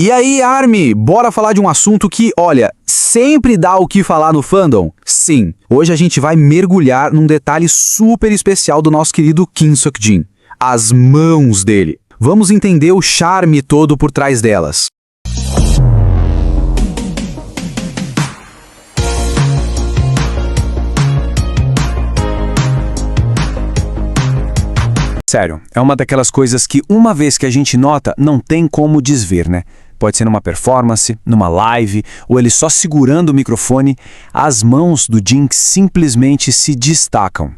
E aí, Army, bora falar de um assunto que, olha, sempre dá o que falar no fandom? Sim, hoje a gente vai mergulhar num detalhe super especial do nosso querido Kim Seok-jin, as mãos dele. Vamos entender o charme todo por trás delas. Sério, é uma daquelas coisas que uma vez que a gente nota, não tem como desver, né? Pode ser numa performance, numa live, ou ele só segurando o microfone, as mãos do Jin simplesmente se destacam.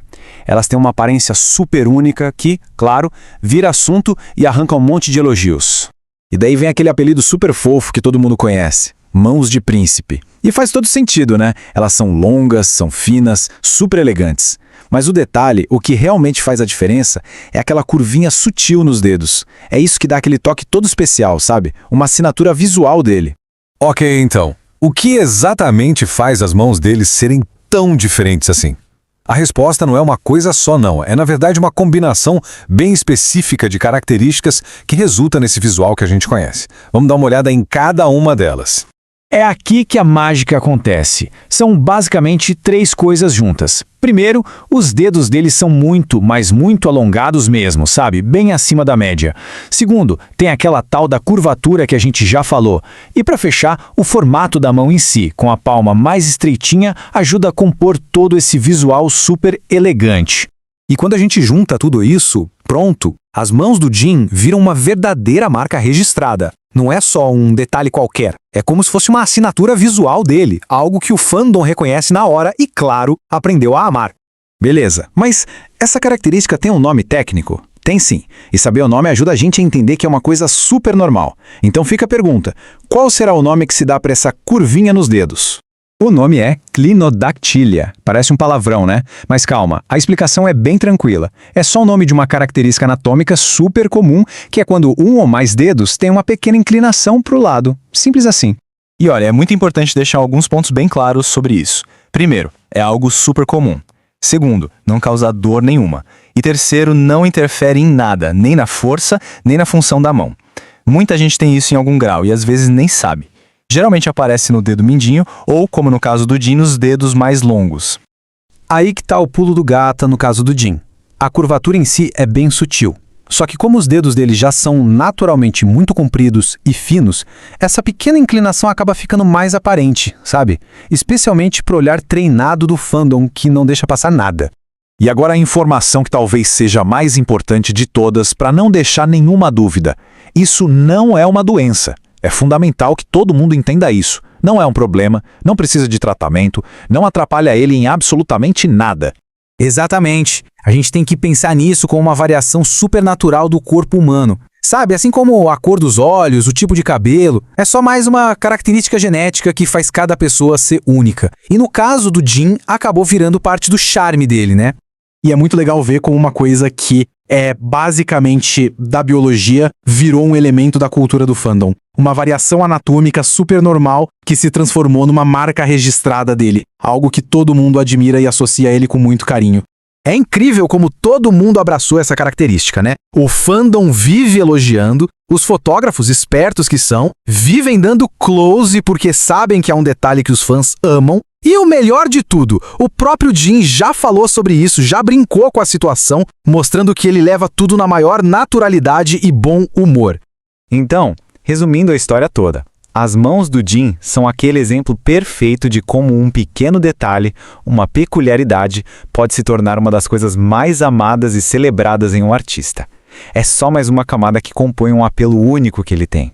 Elas têm uma aparência super única que, claro, vira assunto e arranca um monte de elogios. E daí vem aquele apelido super fofo que todo mundo conhece, mãos de príncipe. E faz todo sentido, né? Elas são longas, são finas, super elegantes. Mas o detalhe, o que realmente faz a diferença, é aquela curvinha sutil nos dedos. É isso que dá aquele toque todo especial, sabe? Uma assinatura visual dele. Ok, então. O que exatamente faz as mãos deles serem tão diferentes assim? A resposta não é uma coisa só não, é na verdade uma combinação bem específica de características que resulta nesse visual que a gente conhece. Vamos dar uma olhada em cada uma delas. É aqui que a mágica acontece. São basicamente três coisas juntas. Primeiro, os dedos deles são muito, mas muito alongados mesmo, sabe? Bem acima da média. Segundo, tem aquela tal da curvatura que a gente já falou. E para fechar, o formato da mão em si, com a palma mais estreitinha, ajuda a compor todo esse visual super elegante. E quando a gente junta tudo isso, pronto, as mãos do Jin viram uma verdadeira marca registrada. Não é só um detalhe qualquer, é como se fosse uma assinatura visual dele, algo que o fandom reconhece na hora e, claro, aprendeu a amar. Beleza, mas essa característica tem um nome técnico? Tem sim, e saber o nome ajuda a gente a entender que é uma coisa super normal. Então fica a pergunta, qual será o nome que se dá para essa curvinha nos dedos? O nome é clinodactilia. Parece um palavrão, né? Mas calma, a explicação é bem tranquila. É só o nome de uma característica anatômica super comum, que é quando um ou mais dedos tem uma pequena inclinação para o lado. Simples assim. E olha, é muito importante deixar alguns pontos bem claros sobre isso. Primeiro, é algo super comum. Segundo, não causa dor nenhuma. E terceiro, não interfere em nada, nem na força, nem na função da mão. Muita gente tem isso em algum grau e às vezes nem sabe. Geralmente aparece no dedo mindinho ou, como no caso do Jin, nos dedos mais longos. Aí que tá o pulo do gato no caso do Jin. A curvatura em si é bem sutil. Só que como os dedos dele já são naturalmente muito compridos e finos, essa pequena inclinação acaba ficando mais aparente, sabe? Especialmente pro olhar treinado do fandom que não deixa passar nada. E agora a informação que talvez seja a mais importante de todas para não deixar nenhuma dúvida. Isso não é uma doença. É fundamental que todo mundo entenda isso. Não é um problema, não precisa de tratamento, não atrapalha ele em absolutamente nada. Exatamente. A gente tem que pensar nisso como uma variação supernatural do corpo humano. Sabe, assim como a cor dos olhos, o tipo de cabelo, é só mais uma característica genética que faz cada pessoa ser única. E no caso do Jin, acabou virando parte do charme dele, né? E é muito legal ver como uma coisa que é basicamente da biologia virou um elemento da cultura do fandom. Uma variação anatômica super normal que se transformou numa marca registrada dele. Algo que todo mundo admira e associa a ele com muito carinho. É incrível como todo mundo abraçou essa característica, né? O fandom vive elogiando, os fotógrafos espertos que são, vivem dando close porque sabem que é um detalhe que os fãs amam. E o melhor de tudo, o próprio Jin já falou sobre isso, já brincou com a situação, mostrando que ele leva tudo na maior naturalidade e bom humor. Então, resumindo a história toda, as mãos do Jin são aquele exemplo perfeito de como um pequeno detalhe, uma peculiaridade, pode se tornar uma das coisas mais amadas e celebradas em um artista. É só mais uma camada que compõe um apelo único que ele tem.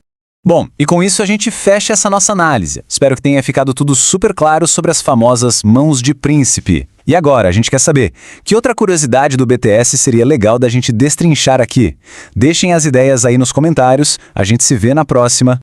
Bom, e com isso a gente fecha essa nossa análise. Espero que tenha ficado tudo super claro sobre as famosas mãos de príncipe. E agora, a gente quer saber, que outra curiosidade do BTS seria legal da gente destrinchar aqui? Deixem as ideias aí nos comentários, a gente se vê na próxima.